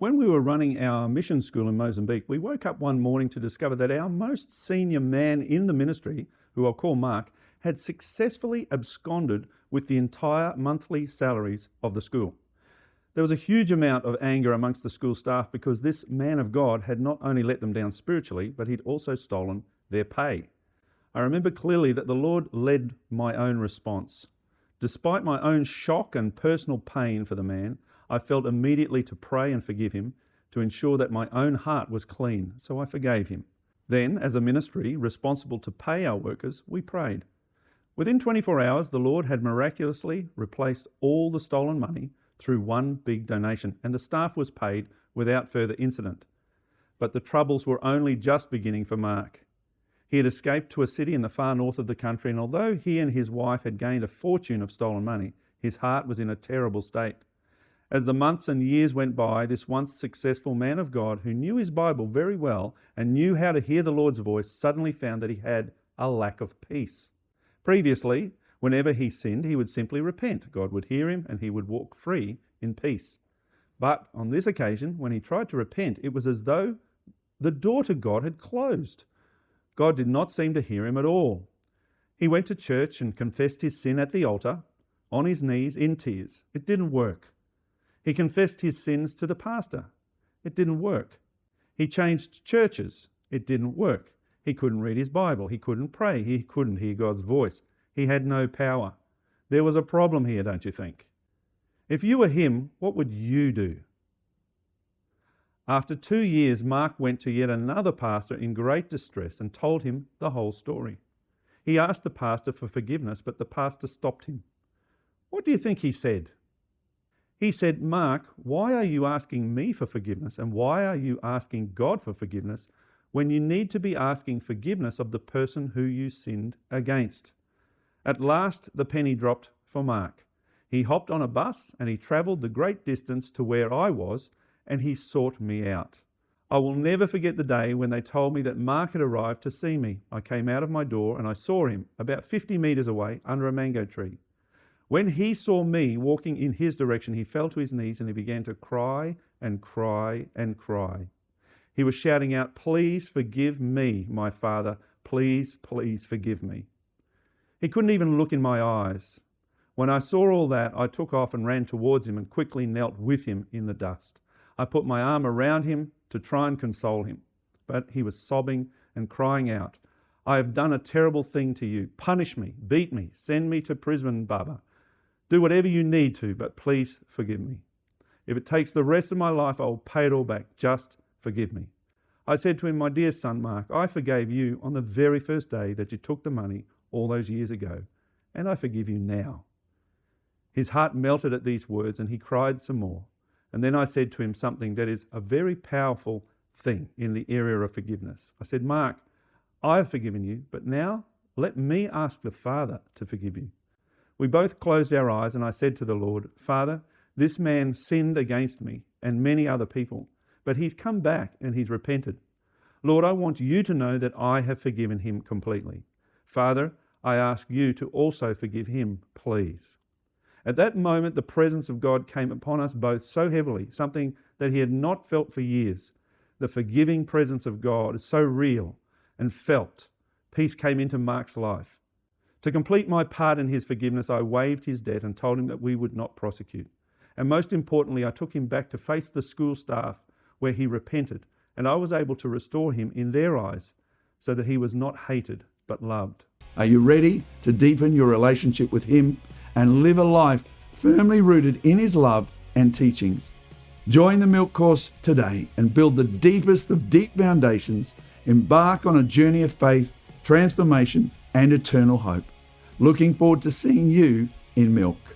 When we were running our mission school in Mozambique, we woke up one morning to discover that our most senior man in the ministry, who I'll call Mark, had successfully absconded with the entire monthly salaries of the school. There was a huge amount of anger amongst the school staff because this man of God had not only let them down spiritually, but he'd also stolen their pay. I remember clearly that the Lord led my own response. Despite my own shock and personal pain for the man, I felt immediately to pray and forgive him, to ensure that my own heart was clean, so I forgave him. Then, as a ministry responsible to pay our workers, we prayed. Within 24 hours, the Lord had miraculously replaced all the stolen money through one big donation, and the staff was paid without further incident. But the troubles were only just beginning for Mark. He had escaped to a city in the far north of the country, and although he and his wife had gained a fortune of stolen money, his heart was in a terrible state. As the months and years went by, this once successful man of God, who knew his Bible very well and knew how to hear the Lord's voice, suddenly found that he had a lack of peace. Previously, whenever he sinned, he would simply repent. God would hear him and he would walk free in peace. But on this occasion, when he tried to repent, it was as though the door to God had closed. God did not seem to hear him at all. He went to church and confessed his sin at the altar, on his knees, in tears. It didn't work. He confessed his sins to the pastor. It didn't work. He changed churches. It didn't work. He couldn't read his Bible. He couldn't pray. He couldn't hear God's voice. He had no power. There was a problem here, don't you think? If you were him, what would you do? After 2 years, Mark went to yet another pastor in great distress and told him the whole story. He asked the pastor for forgiveness, but the pastor stopped him. What do you think he said? He said, "Mark, why are you asking me for forgiveness, and why are you asking God for forgiveness when you need to be asking forgiveness of the person who you sinned against?" At last, the penny dropped for Mark. He hopped on a bus and he travelled the great distance to where I was, and he sought me out. I will never forget the day when they told me that Mark had arrived to see me. I came out of my door and I saw him about 50 metres away under a mango tree. When he saw me walking in his direction, he fell to his knees and he began to cry and cry and cry. He was shouting out, "Please forgive me, my Father. Please, please forgive me." He couldn't even look in my eyes. When I saw all that, I took off and ran towards him and quickly knelt with him in the dust. I put my arm around him to try and console him, but he was sobbing and crying out, "I have done a terrible thing to you. Punish me, beat me, send me to prison, Baba. Do whatever you need to, but please forgive me. If it takes the rest of my life, I will pay it all back. Just forgive me." I said to him, "My dear son Mark, I forgave you on the very first day that you took the money all those years ago, and I forgive you now." His heart melted at these words and he cried some more. And then I said to him something that is a very powerful thing in the area of forgiveness. I said, "Mark, I have forgiven you, but now let me ask the Father to forgive you." We both closed our eyes and I said to the Lord, "Father, this man sinned against me and many other people, but he's come back and he's repented. Lord, I want you to know that I have forgiven him completely. Father, I ask you to also forgive him, please." At that moment, the presence of God came upon us both so heavily, something that he had not felt for years. The forgiving presence of God is so real and felt. Peace came into Mark's life. To complete my part in his forgiveness, I waived his debt and told him that we would not prosecute. And most importantly, I took him back to face the school staff where he repented, and I was able to restore him in their eyes so that he was not hated but loved. Are you ready to deepen your relationship with him and live a life firmly rooted in his love and teachings? Join the Milk Course today and build the deepest of deep foundations. Embark on a journey of faith, transformation, and eternal hope. Looking forward to seeing you in Milk.